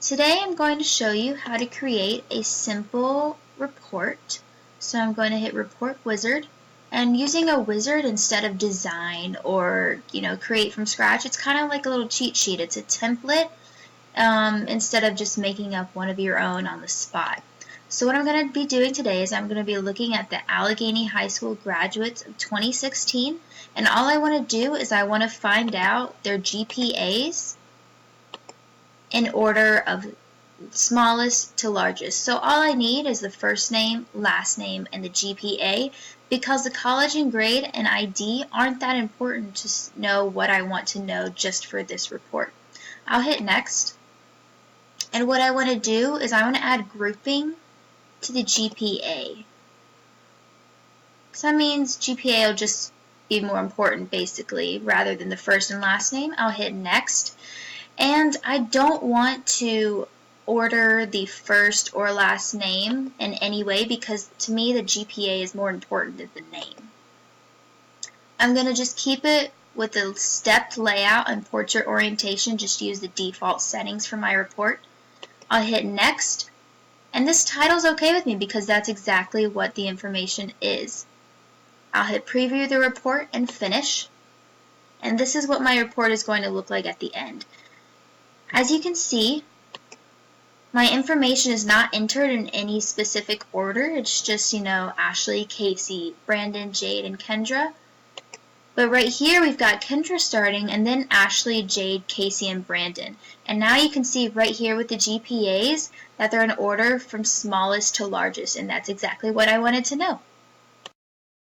Today I'm going to show you how to create a simple report. So I'm going to hit Report Wizard, and using a wizard instead of design or create from scratch, it's kind of like a little cheat sheet. It's a template instead of just making up one of your own on the spot. So what I'm going to be doing today is I'm going to be looking at the Allegheny High School graduates of 2016, and all I want to do is I want to find out their GPAs in order of smallest to largest. So all I need is the first name, last name, and the GPA, because the college and grade and ID aren't that important to know what I want to know just for this report. I'll hit next, and what I want to do is I want to add grouping to the GPA. So that means GPA will just be more important basically rather than the first and last name. I'll hit next, and I don't want to order the first or last name in any way because to me the GPA is more important than the name. I'm going to just keep it with the stepped layout and portrait orientation, just use the default settings for my report. I'll hit next, and this title's okay with me because that's exactly what the information is. I'll hit preview the report and finish, and this is what my report is going to look like at the end. As you can see, my information is not entered in any specific order. It's just, Ashley, Casey, Brandon, Jade, and Kendra. But right here we've got Kendra starting, and then Ashley, Jade, Casey, and Brandon. And now you can see right here with the GPAs that they're in order from smallest to largest, and that's exactly what I wanted to know.